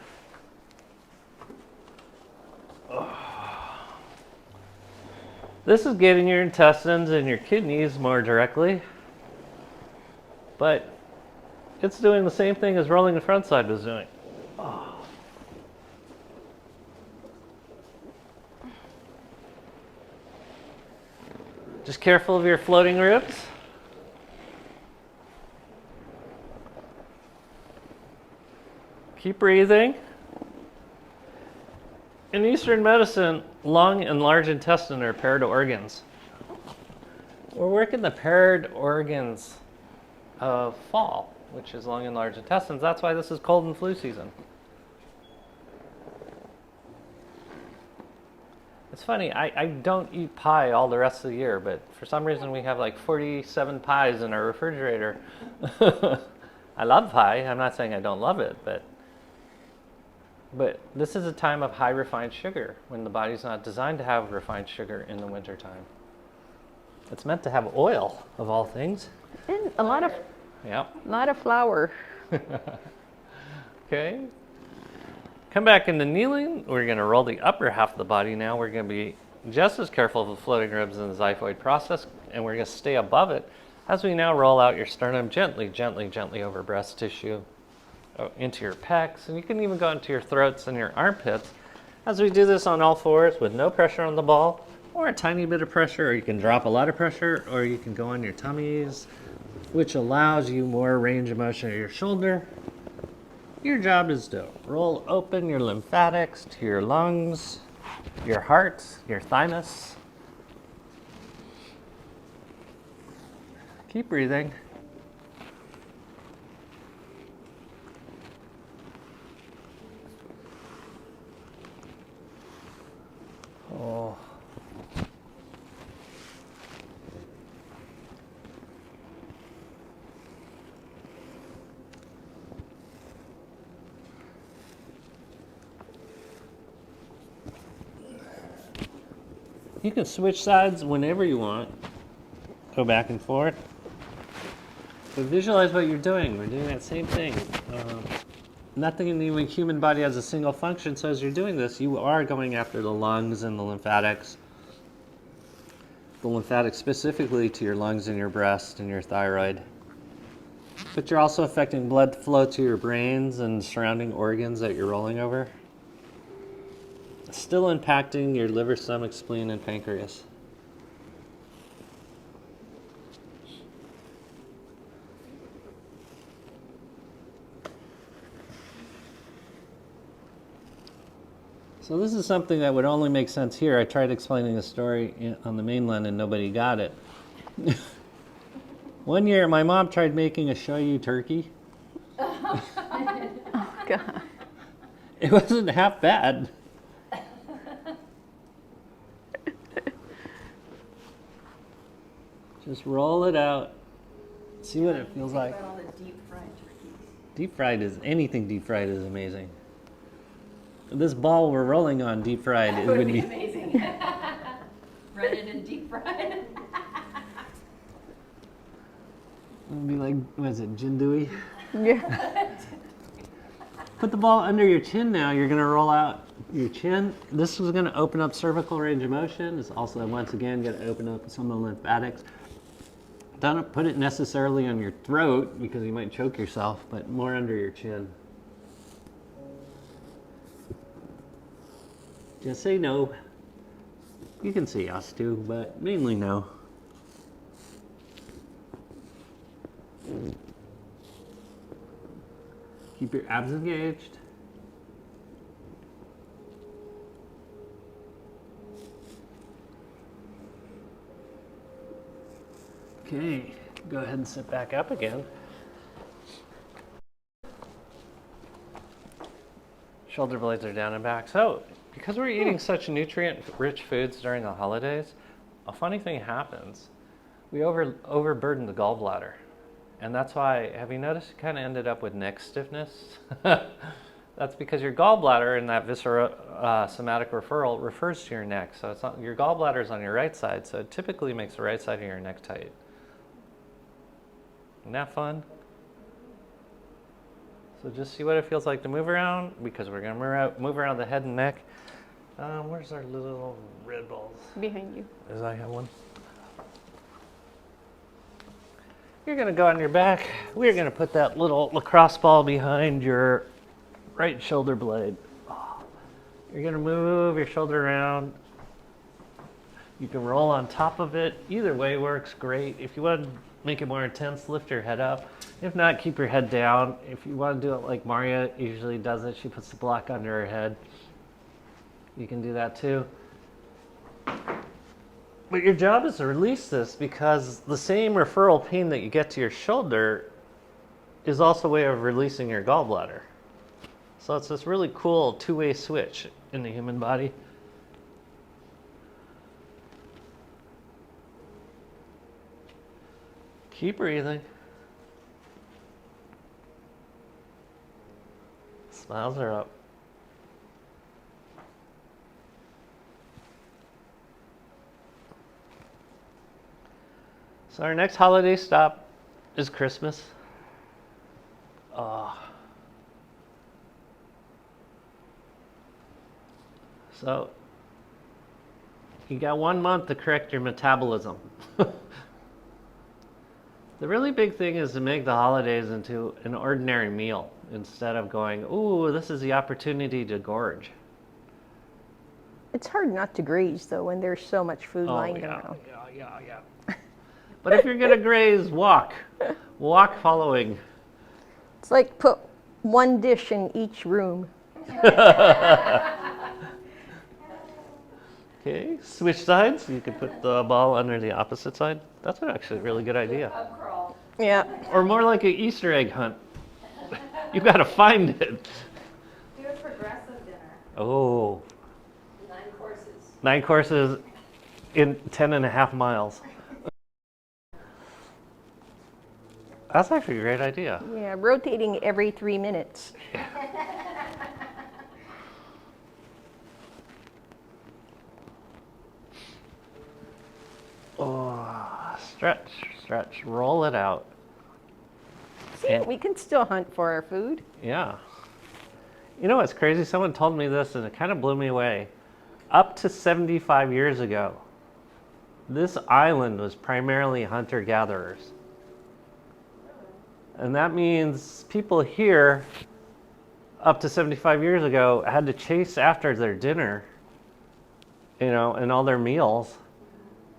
This is getting your intestines and your kidneys more directly, but it's doing the same thing as rolling the front side was doing. Oh. Just careful of your floating ribs. Keep breathing. In Eastern medicine, lung and large intestine are paired organs. We're working the paired organs of fall, which is lung and large intestines. That's why this is cold and flu season. It's funny, I don't eat pie all the rest of the year, but for some reason we have like 47 pies in our refrigerator. I love pie. I'm not saying I don't love it, but this is a time of high refined sugar when the body's not designed to have refined sugar in the wintertime. It's meant to have oil, of all things. And a lot of flour. Okay. Come back into kneeling. We're going to roll the upper half of the body now. We're going to be just as careful of the floating ribs in the xiphoid process, and we're going to stay above it as we now roll out your sternum gently, gently, gently over breast tissue, into your pecs, and you can even go into your throats and your armpits as we do this on all fours with no pressure on the ball, or a tiny bit of pressure, or you can drop a lot of pressure, or you can go on your tummies, which allows you more range of motion of your shoulder. Your job is to roll open your lymphatics to your lungs, your heart, your thymus. Keep breathing. Oh. You can switch sides whenever you want. Go back and forth. But visualize what you're doing. We're doing that same thing. Nothing in the human body has a single function, so as you're doing this, you are going after the lungs and the lymphatics. The lymphatics specifically to your lungs and your breast and your thyroid. But you're also affecting blood flow to your brains and surrounding organs that you're rolling over. Still impacting your liver, stomach, spleen, and pancreas. So this is something that would only make sense here. I tried explaining the story on the mainland and nobody got it. One year, my mom tried making a shoyu turkey. Oh, God. It wasn't half bad. Just roll it out. See what it feels like. Think about all the deep fried turkeys. Deep fried is, anything deep fried is amazing. This ball we're rolling on deep fried, it would be amazing. Breaded and deep fried. It would be like, what is it, Jindui? Yeah. Put the ball under your chin now. You're going to roll out your chin. This is going to open up cervical range of motion. It's also, once again, going to open up some of the lymphatics. Don't put it necessarily on your throat because you might choke yourself, but more under your chin. Just say no. You can say yes too, but mainly no. Keep your abs engaged. Okay, go ahead and sit back up again. Shoulder blades are down and back. So, because we're eating such nutrient-rich foods during the holidays, a funny thing happens. We overburden the gallbladder. And that's why, have you noticed you kind of ended up with neck stiffness? That's because your gallbladder in that somatic referral refers to your neck. So it's not, your gallbladder is on your right side, so it typically makes the right side of your neck tight. Isn't that fun? So just see what it feels like to move around, because we're going to move around the head and neck. Where's our little red balls? Behind you. As I have one. You're going to go on your back. We're going to put that little lacrosse ball behind your right shoulder blade. You're going to move your shoulder around. You can roll on top of it. Either way works great. If you want to make it more intense, lift your head up. If not, keep your head down. If you want to do it like Maria usually does it, she puts the block under her head. You can do that too. But your job is to release this, because the same referral pain that you get to your shoulder is also a way of releasing your gallbladder. So it's this really cool two-way switch in the human body. Keep breathing. Smiles are up. So our next holiday stop is Christmas. So you got 1 month to correct your metabolism. The really big thing is to make the holidays into an ordinary meal instead of going, ooh, this is the opportunity to gorge. It's hard not to graze, though, when there's so much food lying around. Yeah. But if you're going to graze, walk. Walk following. It's like put one dish in each room. Okay, switch sides. You can put the ball under the opposite side. That's actually a really good idea. Pub crawl. Yeah. Or more like an Easter egg hunt. You got to find it. Do a progressive dinner. Oh, 9 courses. 9 courses in 10.5 miles. That's actually a great idea. Yeah, rotating every 3 minutes. Oh, stretch, roll it out. See, And- we can still hunt for our food. Yeah. You know what's crazy? Someone told me this and it kind of blew me away. Up to 75 years ago, this island was primarily hunter-gatherers. And that means people here, up to 75 years ago, had to chase after their dinner, and all their meals.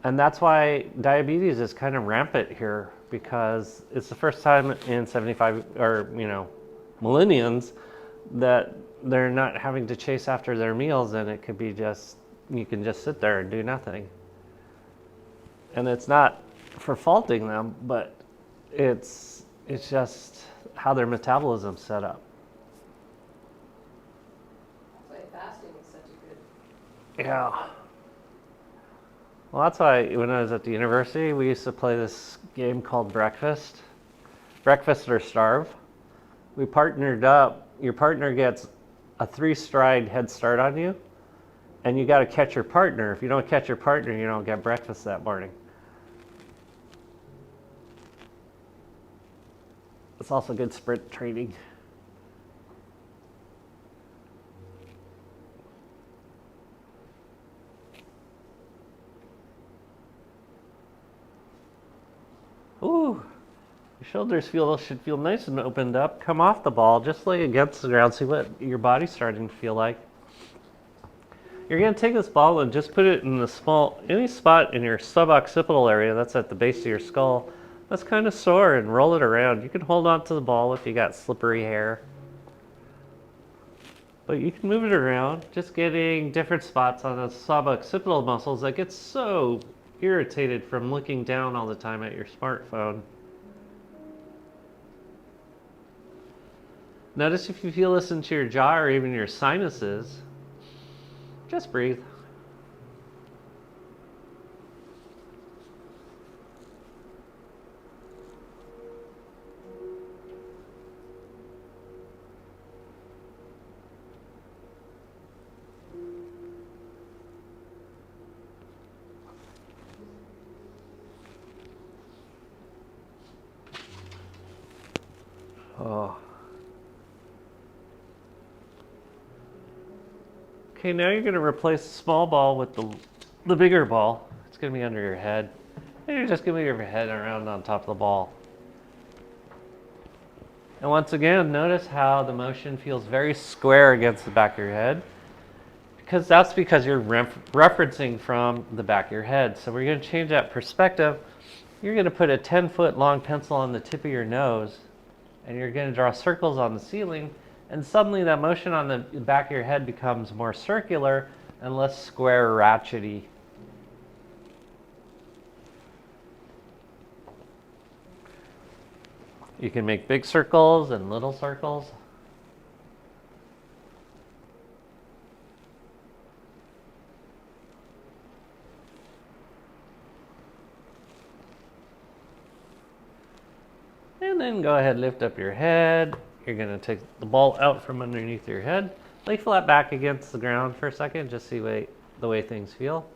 And that's why diabetes is kind of rampant here, because it's the first time in 75 or millenniums that they're not having to chase after their meals, and it could be you can just sit there and do nothing. And it's not for faulting them, but it's just how their metabolism's set up. Yeah. Well, that's why when I was at the university, we used to play this game called Breakfast. Breakfast or Starve. We partnered up. Your partner gets a 3-stride head start on you, and you got to catch your partner. If you don't catch your partner, you don't get breakfast that morning. It's also good sprint training. Ooh, your shoulders should feel nice and opened up. Come off the ball, just lay against the ground, see what your body's starting to feel like. You're going to take this ball and just put it in any spot in your suboccipital area, that's at the base of your skull, that's kind of sore, and roll it around. You can hold on to the ball if you got slippery hair. But you can move it around, just getting different spots on the suboccipital muscles that get so irritated from looking down all the time at your smartphone. Notice if you feel this into your jaw or even your sinuses. Just breathe. Oh. Okay, now you're going to replace the small ball with the bigger ball. It's going to be under your head. And you're just going to move your head around on top of the ball. And once again, notice how the motion feels very square against the back of your head. That's because you're referencing from the back of your head. So we're going to change that perspective. You're going to put a 10-foot long pencil on the tip of your nose, and you're going to draw circles on the ceiling, and suddenly that motion on the back of your head becomes more circular and less square ratchety. You can make big circles and little circles. And then go ahead, lift up your head. You're going to take the ball out from underneath your head. Lay flat back against the ground for a second, just see the way things feel.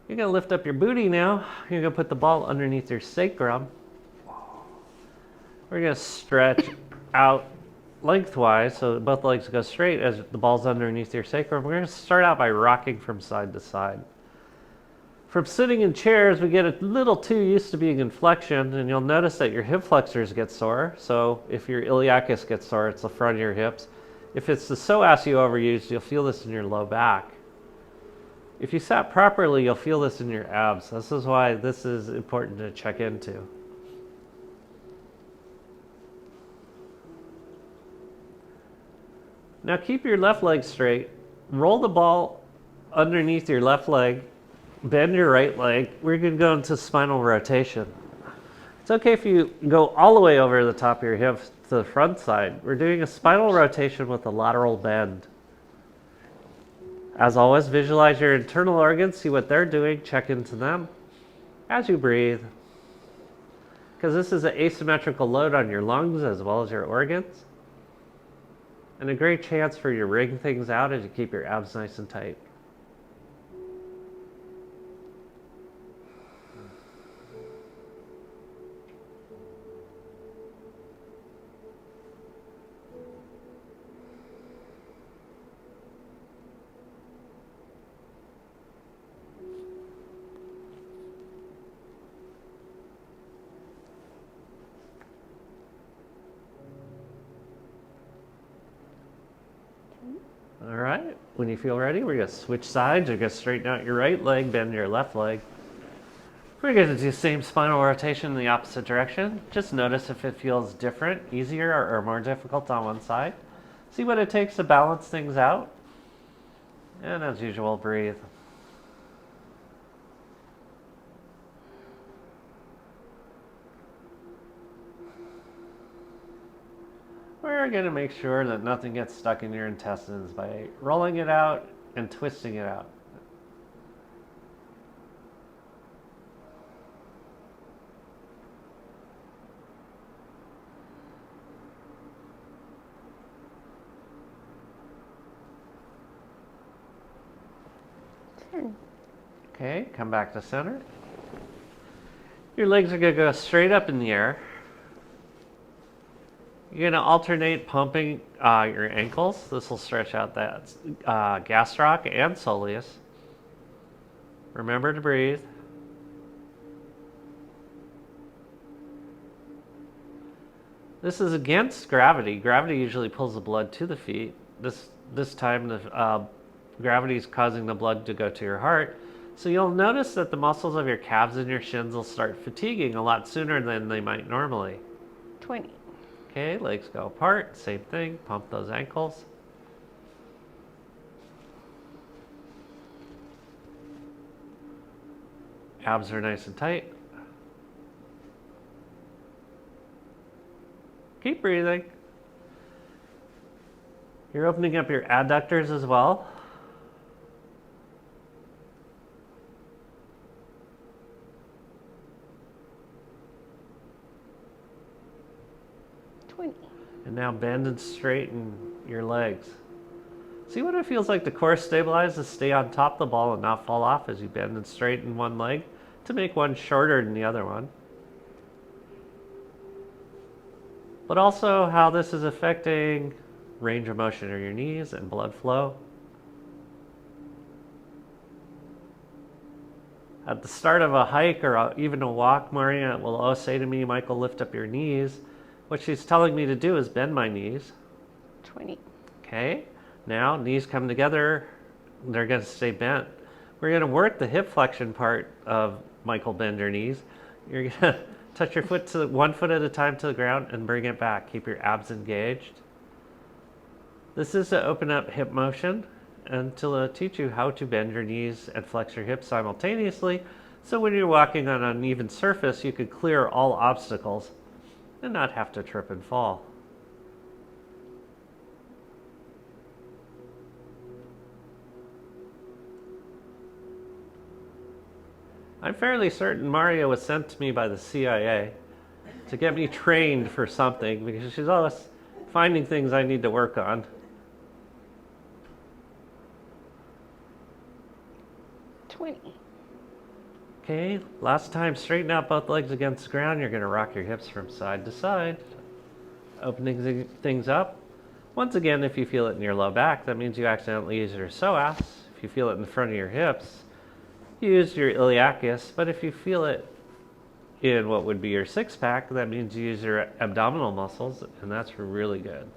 You're going to lift up your booty now. You're going to put the ball underneath your sacrum. We're going to stretch out lengthwise so that both legs go straight as the ball's underneath your sacrum. We're going to start out by rocking from side to side. From sitting in chairs, we get a little too used to being in flexion, and you'll notice that your hip flexors get sore. So if your iliacus gets sore, it's the front of your hips. If it's the psoas you overused, you'll feel this in your low back. If you sat properly, you'll feel this in your abs. This is why this is important to check into. Now keep your left leg straight. Roll the ball underneath your left leg. Bend your right leg. We're going to go into spinal rotation. It's okay if you go all the way over the top of your hips to the front side. We're doing a spinal rotation with a lateral bend. As always, visualize your internal organs, see what they're doing, check into them as you breathe. Because this is an asymmetrical load on your lungs as well as your organs. And a great chance for you to wring things out as you keep your abs nice and tight. All right, when you feel ready, we're going to switch sides. You're going to straighten out your right leg, bend your left leg. We're going to do the same spinal rotation in the opposite direction. Just notice if it feels different, easier, or more difficult on one side. See what it takes to balance things out. And as usual, breathe. We're we're going to make sure that nothing gets stuck in your intestines by rolling it out and twisting it out. Okay, come back to center. Your legs are going to go straight up in the air. You're going to alternate pumping your ankles. This will stretch out that gastroc and soleus. Remember to breathe. This is against gravity. Gravity usually pulls the blood to the feet. This time the gravity is causing the blood to go to your heart. So you'll notice that the muscles of your calves and your shins will start fatiguing a lot sooner than they might normally. 20. Okay, legs go apart, same thing, pump those ankles. Abs are nice and tight. Keep breathing. You're opening up your adductors as well. And now bend and straighten your legs. See what it feels like to core stabilize, to stay on top of the ball and not fall off as you bend and straighten one leg to make one shorter than the other one. But also how this is affecting range of motion of your knees and blood flow. At the start of a hike or even a walk, Maria will always say to me, Michael, lift up your knees. What she's telling me to do is bend my knees. 20. Okay, now knees come together, they're going to stay bent. We're going to work the hip flexion part of Michael bend your knees. You're going to touch your foot to 1 foot at a time to the ground and bring it back. Keep your abs engaged. This is to open up hip motion and to teach you how to bend your knees and flex your hips simultaneously. So when you're walking on an uneven surface, you could clear all obstacles and not have to trip and fall. I'm fairly certain Maria was sent to me by the CIA to get me trained for something because she's always finding things I need to work on. Okay, last time, straighten out both legs against the ground. You're going to rock your hips from side to side, opening things up. Once again, if you feel it in your low back, that means you accidentally use your psoas. If you feel it in front of your hips, you use your iliacus. But if you feel it in what would be your six pack, that means you use your abdominal muscles, and that's really good.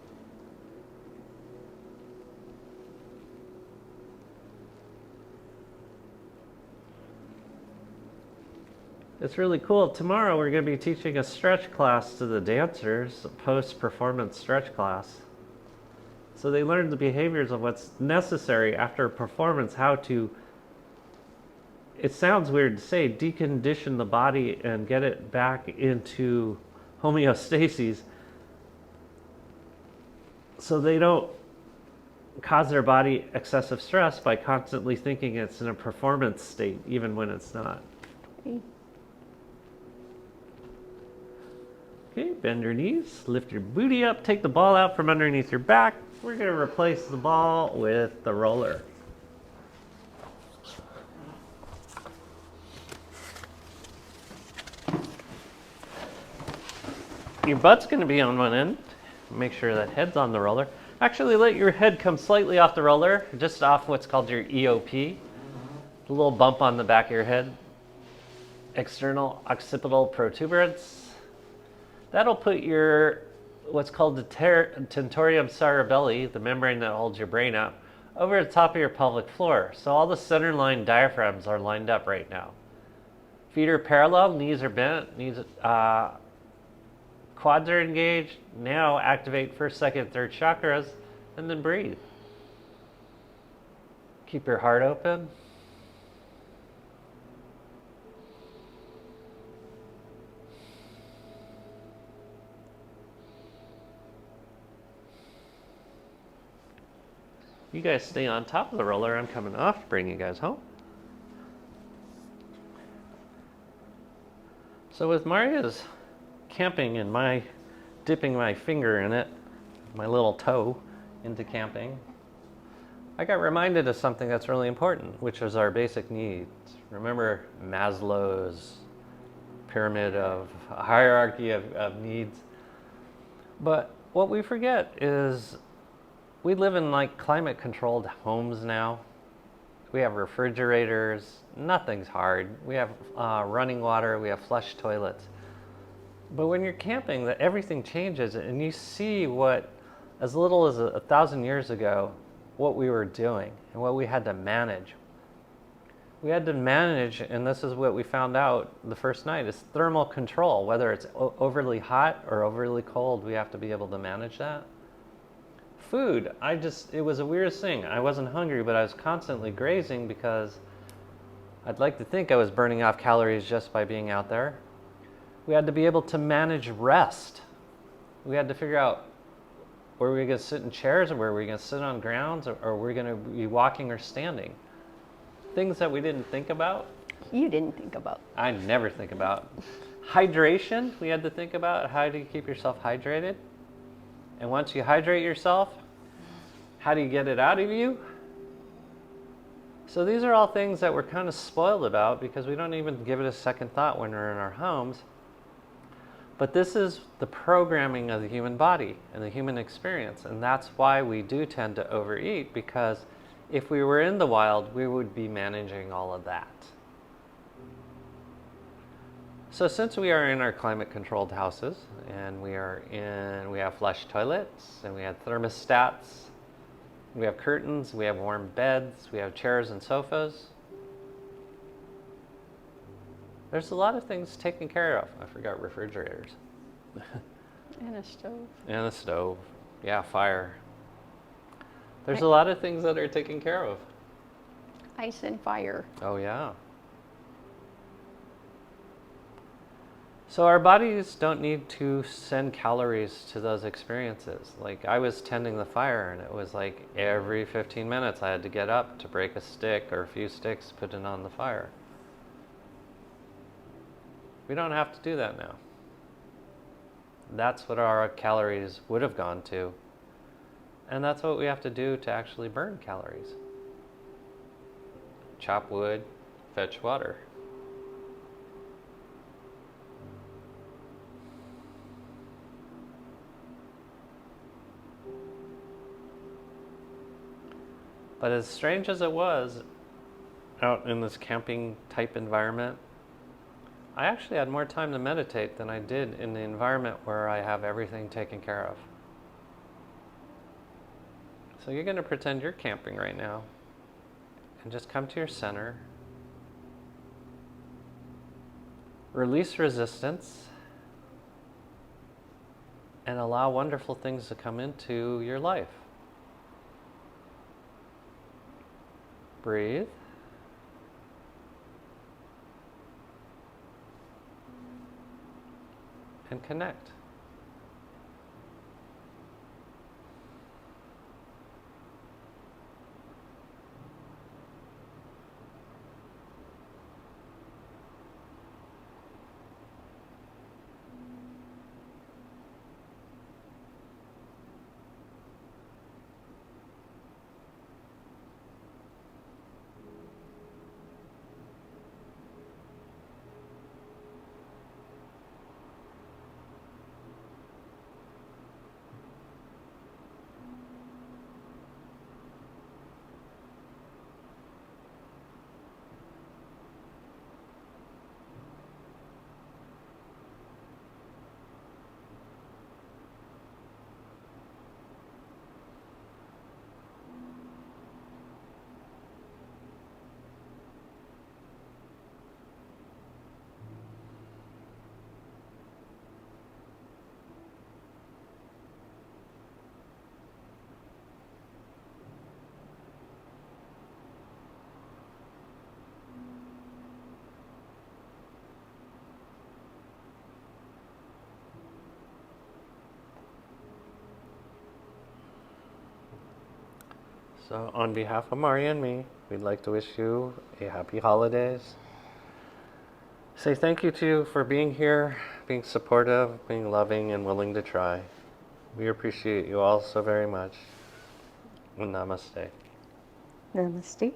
It's really cool. Tomorrow we're going to be teaching a stretch class to the dancers, a post-performance stretch class. So they learn the behaviors of what's necessary after a performance, how to, it sounds weird to say, decondition the body and get it back into homeostasis so they don't cause their body excessive stress by constantly thinking it's in a performance state, even when it's not. Okay, bend your knees, lift your booty up, take the ball out from underneath your back. We're going to replace the ball with the roller. Your butt's going to be on one end. Make sure that head's on the roller. Actually, let your head come slightly off the roller, just off what's called your EOP. A little bump on the back of your head. External occipital protuberance. That'll put your, what's called the tentorium cerebelli, the membrane that holds your brain up, over the top of your pelvic floor. So all the center line diaphragms are lined up right now. Feet are parallel, knees are bent, quads are engaged. Now activate first, second, third chakras, and then breathe. Keep your heart open. You guys stay on top of the roller. I'm coming off to bring you guys home. So with Maria's camping and my dipping my finger in it, my little toe into camping, I got reminded of something that's really important, which is our basic needs. Remember Maslow's pyramid of hierarchy of needs? But what we forget is we live in like climate controlled homes now. We have refrigerators, nothing's hard. We have running water, we have flush toilets. But when you're camping, everything changes, and you see what, as little as 1,000 years ago, what we were doing and what we had to manage. We had to manage, and this is what we found out the first night, is thermal control. Whether it's overly hot or overly cold, we have to be able to manage that. Food, it was the weirdest thing. I wasn't hungry, but I was constantly grazing because I'd like to think I was burning off calories just by being out there. We had to be able to manage rest. We had to figure out, were we going to sit in chairs, or were we going to sit on grounds, or were we going to be walking or standing? Things that we didn't think about. You didn't think about. I never think about. Hydration, we had to think about, how do you keep yourself hydrated? And once you hydrate yourself, how do you get it out of you? So these are all things that we're kind of spoiled about because we don't even give it a second thought when we're in our homes. But this is the programming of the human body and the human experience. And that's why we do tend to overeat, because if we were in the wild, we would be managing all of that. So since we are in our climate controlled houses, and we have flush toilets, and we have thermostats, we have curtains, we have warm beds, we have chairs and sofas, there's a lot of things taken care of. I forgot refrigerators. And a stove. And a stove. Yeah, fire. There's a lot of things that are taken care of. Ice and fire. Oh, yeah. So our bodies don't need to send calories to those experiences. Like, I was tending the fire, and it was like every 15 minutes I had to get up to break a stick or a few sticks, put it on the fire. We don't have to do that now. That's what our calories would have gone to. And that's what we have to do to actually burn calories. Chop wood, fetch water. But as strange as it was, out in this camping type environment, I actually had more time to meditate than I did in the environment where I have everything taken care of. So you're going to pretend you're camping right now and just come to your center. Release resistance and allow wonderful things to come into your life. Breathe. And connect. So on behalf of Maria and me, we'd like to wish you a happy holidays. Say thank you to you for being here, being supportive, being loving, and willing to try. We appreciate you all so very much. And namaste. Namaste.